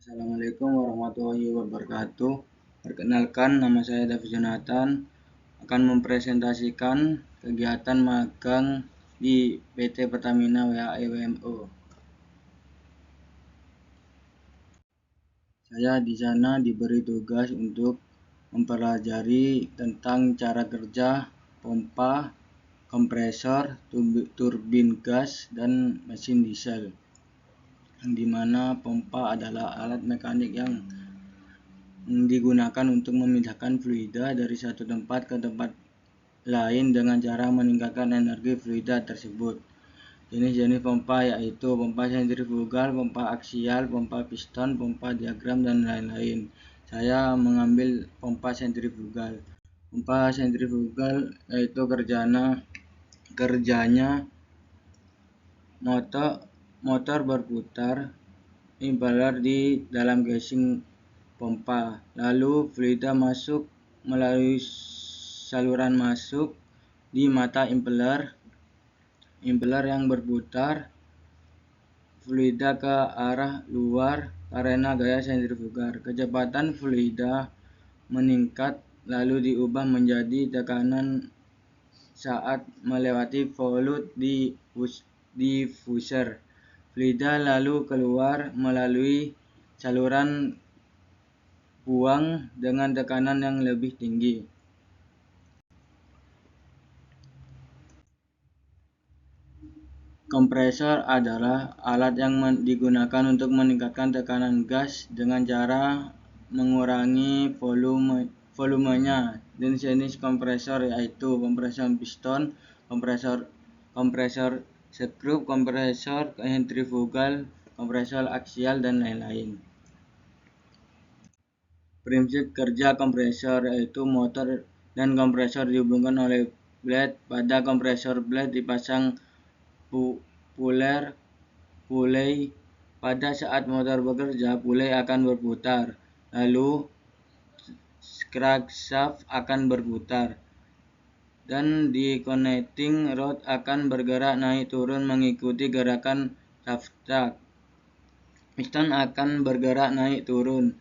Assalamualaikum warahmatullahi wabarakatuh. Perkenalkan, nama saya David Jonathan akan mempresentasikan kegiatan magang di PT Pertamina WHI WMO. Saya di sana diberi tugas untuk mempelajari tentang cara kerja pompa, kompresor, turbin gas, dan mesin diesel. Yang dimana pompa adalah alat mekanik yang digunakan untuk memindahkan fluida dari satu tempat ke tempat lain dengan cara meningkatkan energi fluida tersebut. Jenis-jenis pompa yaitu pompa sentrifugal, pompa aksial, pompa piston, pompa diagram, dan lain-lain. Saya mengambil pompa sentrifugal. Pompa sentrifugal yaitu kerjanya motor berputar impeller di dalam casing pompa, lalu fluida masuk melalui saluran masuk di mata impeller yang berputar fluida ke arah luar karena gaya sentrifugal. Kecepatan fluida meningkat lalu diubah menjadi tekanan saat melewati volute di diffuser. Fluida lalu keluar melalui saluran buang dengan tekanan yang lebih tinggi. Kompresor adalah alat yang digunakan untuk meningkatkan tekanan gas dengan cara mengurangi volumenya. Jenis-jenis kompresor yaitu kompresor piston, kompresor skrup, kompresor sentrifugal, kompresor aksial, dan lain-lain. Prinsip kerja kompresor yaitu motor dan kompresor dihubungkan oleh blade. Pada kompresor blade dipasang pulley. Pada saat motor bekerja, pulley akan berputar, lalu crankshaft akan berputar, dan di connecting rod akan bergerak naik turun mengikuti gerakan shaft. Piston akan bergerak naik turun,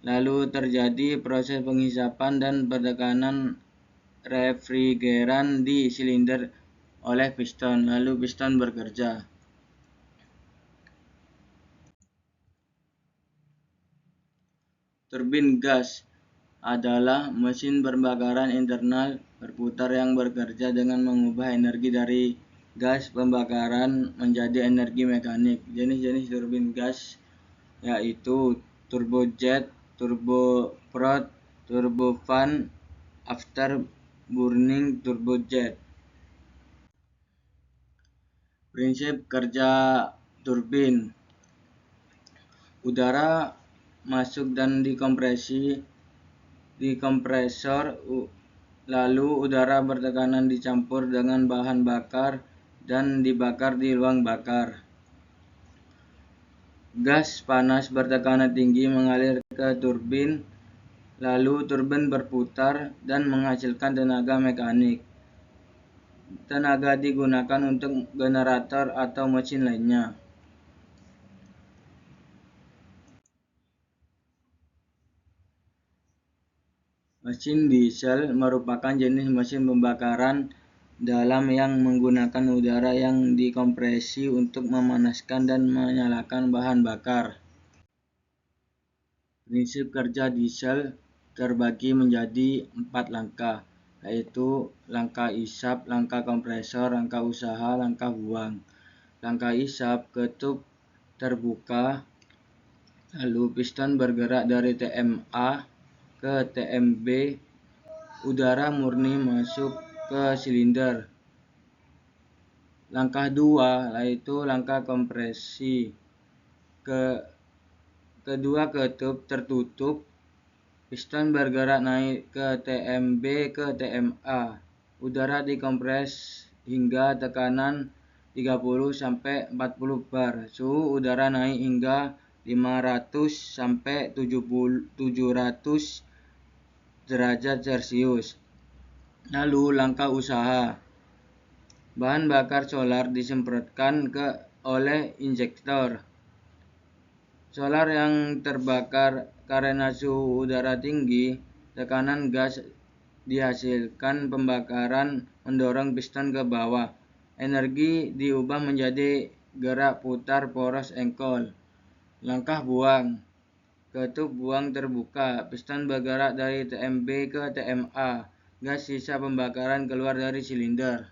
lalu terjadi proses penghisapan dan penekanan refrigeran di silinder oleh piston, lalu piston bekerja. Turbin gas adalah mesin pembakaran internal berputar yang bekerja dengan mengubah energi dari gas pembakaran menjadi energi mekanik. Jenis-jenis turbin gas yaitu turbojet, turboprop, turbofan, afterburning turbojet. Prinsip kerja turbin: udara masuk dan di kompresor, lalu udara bertekanan dicampur dengan bahan bakar dan dibakar di ruang bakar. Gas panas bertekanan tinggi mengalir ke turbin, lalu turbin berputar dan menghasilkan tenaga mekanik. Tenaga digunakan untuk generator atau mesin lainnya. Mesin diesel merupakan jenis mesin pembakaran dalam yang menggunakan udara yang dikompresi untuk memanaskan dan menyalakan bahan bakar. Prinsip kerja diesel terbagi menjadi 4 langkah, yaitu langkah isap, langkah kompresor, langkah usaha, langkah buang. Langkah isap: ketup terbuka, lalu piston bergerak dari TMA ke TMB, udara murni masuk ke silinder. Langkah 2 yaitu langkah kompresi. Kedua ketup tertutup, piston bergerak naik ke TMB ke TMA, udara dikompres hingga tekanan 30-40 bar, suhu udara naik hingga 500-700 derajat Celcius. Lalu langkah usaha: bahan bakar solar disemprotkan oleh injektor. Solar yang terbakar karena suhu udara tinggi, tekanan gas dihasilkan pembakaran mendorong piston ke bawah. Energi diubah menjadi gerak putar poros engkol. Langkah buang. Ketup buang terbuka, piston bergerak dari TMB ke TMA. Gas sisa pembakaran keluar dari silinder.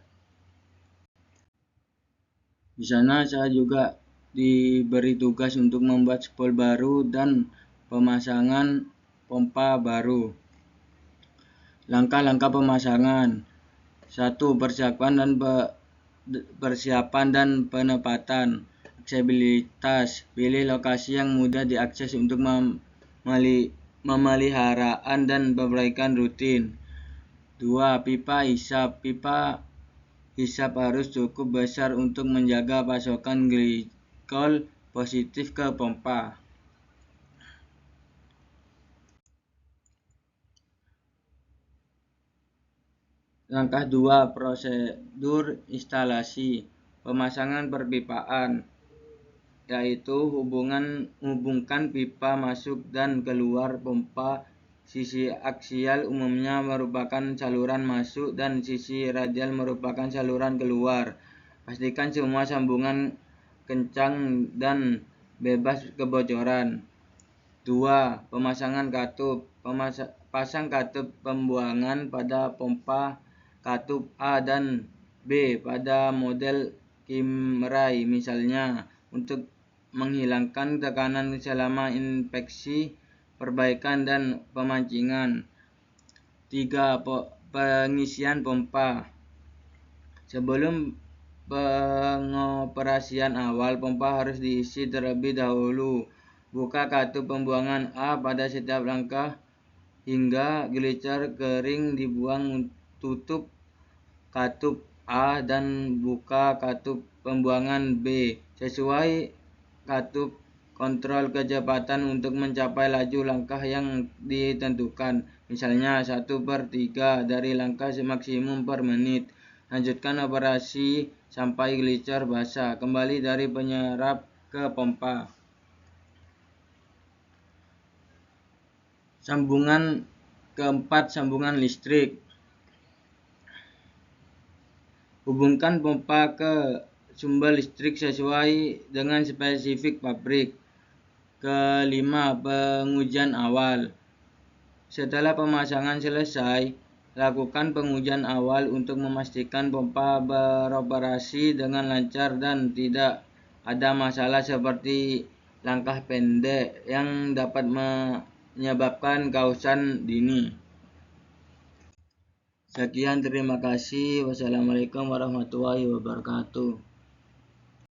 Di sana saya juga diberi tugas untuk membuat spol baru dan pemasangan pompa baru. Langkah-langkah pemasangan. 1. Persiapan dan penempatan. Aksesibilitas. Pilih lokasi yang mudah diakses untuk pemeliharaan dan perbaikan rutin. 2. Pipa hisap. Pipa hisap harus cukup besar untuk menjaga pasokan glikol positif ke pompa. Langkah 2. Prosedur instalasi. Pemasangan perpipaan, yaitu hubungkan pipa masuk dan keluar pompa. Sisi aksial umumnya merupakan saluran masuk dan sisi radial merupakan saluran keluar. Pastikan semua sambungan kencang dan bebas kebocoran. 2. Pemasangan katup. Pasang katup pembuangan pada pompa katup A dan B pada model Kimrai misalnya, untuk menghilangkan tekanan selama inspeksi, perbaikan, dan pemancingan. 3. Pengisian pompa. Sebelum pengoperasian awal, pompa harus diisi terlebih dahulu. Buka katup pembuangan A pada setiap langkah hingga glycer kering dibuang. Tutup katup A dan buka katup pembuangan B. Sesuai katup kontrol kecepatan untuk mencapai laju langkah yang ditentukan, misalnya 1/3 dari langkah maksimum per menit. Lanjutkan operasi sampai glycer basah. Kembali dari penyerap ke pompa. Sambungan keempat, sambungan listrik. Hubungkan pompa ke sumber listrik sesuai dengan spesifik pabrik. Kelima, pengujian awal. Setelah pemasangan selesai, lakukan pengujian awal untuk memastikan pompa beroperasi dengan lancar dan tidak ada masalah seperti langkah pendek yang dapat menyebabkan kausan dini. Sekian, terima kasih. Wassalamualaikum warahmatullahi wabarakatuh.